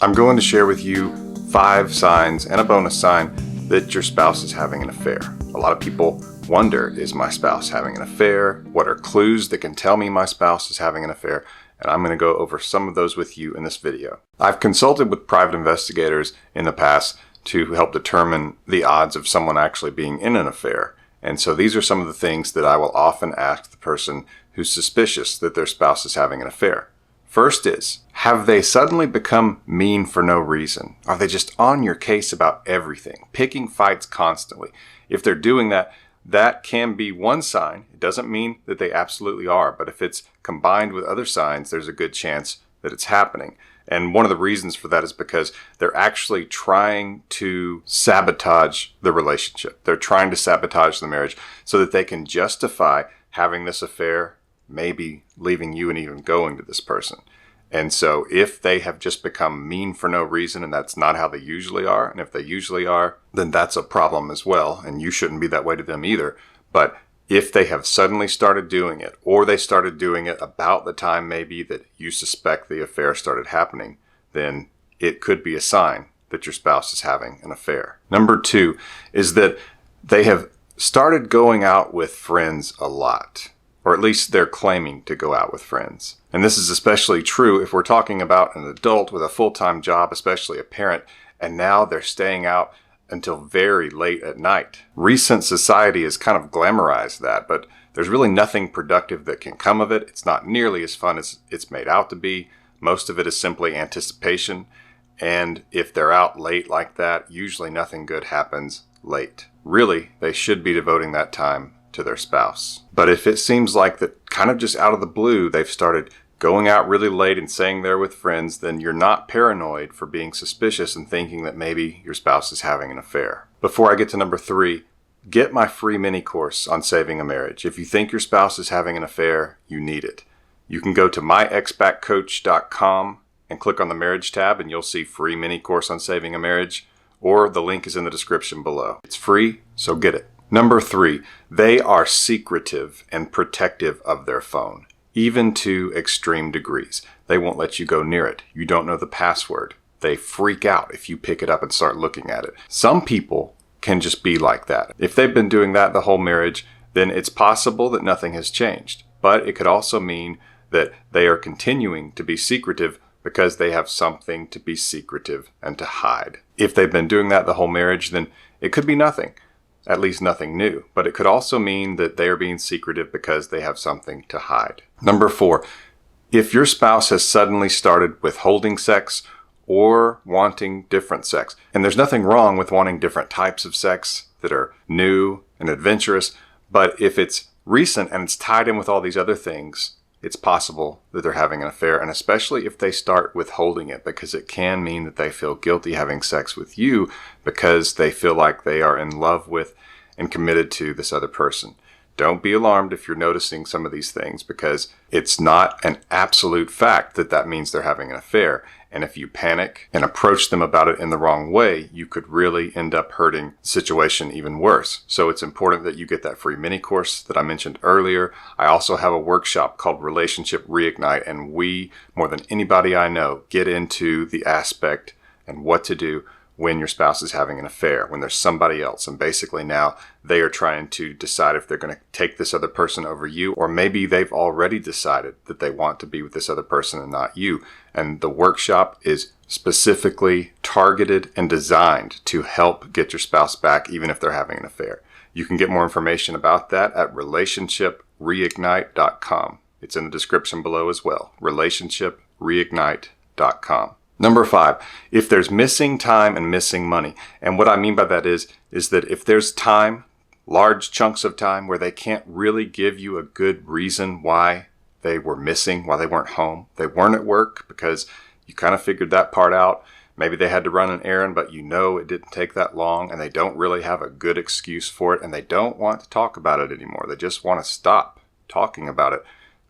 I'm going to share with you 5 signs and a bonus sign that your spouse is having an affair. A lot of people wonder, is my spouse having an affair? What are clues that can tell me my spouse is having an affair? And I'm going to go over some of those with you in this video. I've consulted with private investigators in the past to help determine the odds of someone actually being in an affair. And so these are some of the things that I will often ask the person who's suspicious that their spouse is having an affair. First is, have they suddenly become mean for no reason? Are they just on your case about everything, picking fights constantly? If they're doing that, that can be one sign. It doesn't mean that they absolutely are, but if it's combined with other signs, there's a good chance that it's happening. And one of the reasons for that is because they're actually trying to sabotage the relationship. They're trying to sabotage the marriage so that they can justify having this affair, maybe leaving you and even going to this person. And so if they have just become mean for no reason, and that's not how they usually are, and if they usually are, then that's a problem as well, and you shouldn't be that way to them either. But if they have suddenly started doing it, or they started doing it about the time maybe that you suspect the affair started happening, then it could be a sign that your spouse is having an affair. Number 2 is that they have started going out with friends a lot. Or at least they're claiming to go out with friends. And this is especially true if we're talking about an adult with a full-time job, especially a parent, and now they're staying out until very late at night. Recent society has kind of glamorized that, but there's really nothing productive that can come of it. It's not nearly as fun as it's made out to be. Most of it is simply anticipation. And if they're out late like that, usually nothing good happens late. Really, they should be devoting that time to their spouse. But if it seems like that kind of just out of the blue, they've started going out really late and staying there with friends, then you're not paranoid for being suspicious and thinking that maybe your spouse is having an affair. Before I get to number 3, get my free mini course on saving a marriage. If you think your spouse is having an affair, you need it. You can go to myexpatcoach.com and click on the marriage tab and you'll see free mini course on saving a marriage, or the link is in the description below. It's free, so get it. Number 3, they are secretive and protective of their phone, even to extreme degrees. They won't let you go near it. You don't know the password. They freak out if you pick it up and start looking at it. Some people can just be like that. If they've been doing that the whole marriage, then it's possible that nothing has changed. But it could also mean that they are continuing to be secretive because they have something to be secretive and to hide. If they've been doing that the whole marriage, then it could be nothing. At least nothing new, but it could also mean that they are being secretive because they have something to hide. Number 4, if your spouse has suddenly started withholding sex or wanting different sex, and there's nothing wrong with wanting different types of sex that are new and adventurous, but if it's recent and it's tied in with all these other things, it's possible that they're having an affair, and especially if they start withholding it, because it can mean that they feel guilty having sex with you because they feel like they are in love with and committed to this other person. Don't be alarmed if you're noticing some of these things, because it's not an absolute fact that that means they're having an affair. And if you panic and approach them about it in the wrong way, you could really end up hurting the situation even worse. So it's important that you get that free mini course that I mentioned earlier. I also have a workshop called Relationship Reignite, and we, more than anybody I know, get into the aspect and what to do when your spouse is having an affair, when there's somebody else. And basically now they are trying to decide if they're going to take this other person over you, or maybe they've already decided that they want to be with this other person and not you. And the workshop is specifically targeted and designed to help get your spouse back, even if they're having an affair. You can get more information about that at relationshipreignite.com. It's in the description below as well, relationshipreignite.com. Number 5, if there's missing time and missing money. And what I mean by that is that if there's time, large chunks of time where they can't really give you a good reason why they were missing, why they weren't home. They weren't at work because you kind of figured that part out. Maybe they had to run an errand, but you know it didn't take that long, and they don't really have a good excuse for it, and they don't want to talk about it anymore. They just want to stop talking about it.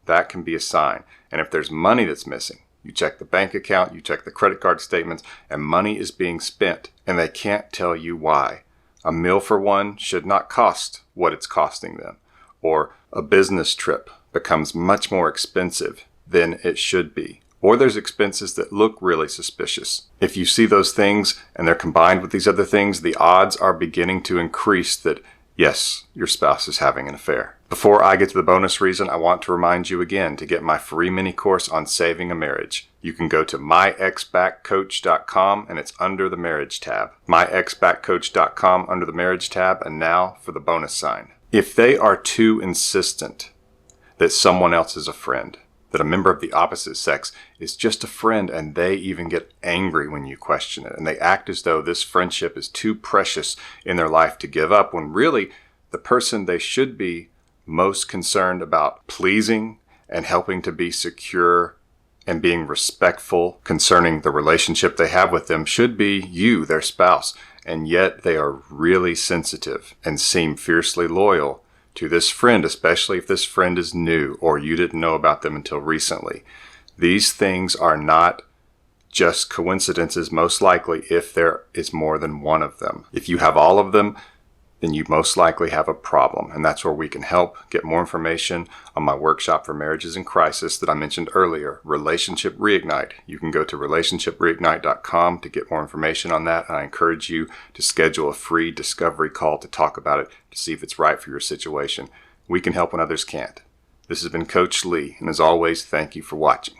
That can be a sign. And if there's money that's missing, you check the bank account, you check the credit card statements, and money is being spent, and they can't tell you why. A meal for one should not cost what it's costing them, or a business trip becomes much more expensive than it should be, or there's expenses that look really suspicious. If you see those things and they're combined with these other things, the odds are beginning to increase that, yes, your spouse is having an affair. Before I get to the bonus reason, I want to remind you again to get my free mini course on saving a marriage. You can go to myexbackcoach.com and it's under the marriage tab. myexbackcoach.com under the marriage tab, and now for the bonus sign. If they are too insistent that someone else is a friend, that a member of the opposite sex is just a friend, and they even get angry when you question it, and they act as though this friendship is too precious in their life to give up, when really the person they should be most concerned about pleasing and helping to be secure and being respectful concerning the relationship they have with them should be you, their spouse, and yet they are really sensitive and seem fiercely loyal to this friend, especially if this friend is new or you didn't know about them until recently. These things are not just coincidences, most likely, if there is more than one of them. If you have all of them, then you most likely have a problem, and that's where we can help. Get more information on my workshop for marriages in crisis that I mentioned earlier, Relationship Reignite. You can go to relationshipreignite.com to get more information on that, and I encourage you to schedule a free discovery call to talk about it, to see if it's right for your situation. We can help when others can't. This has been Coach Lee, and as always, thank you for watching.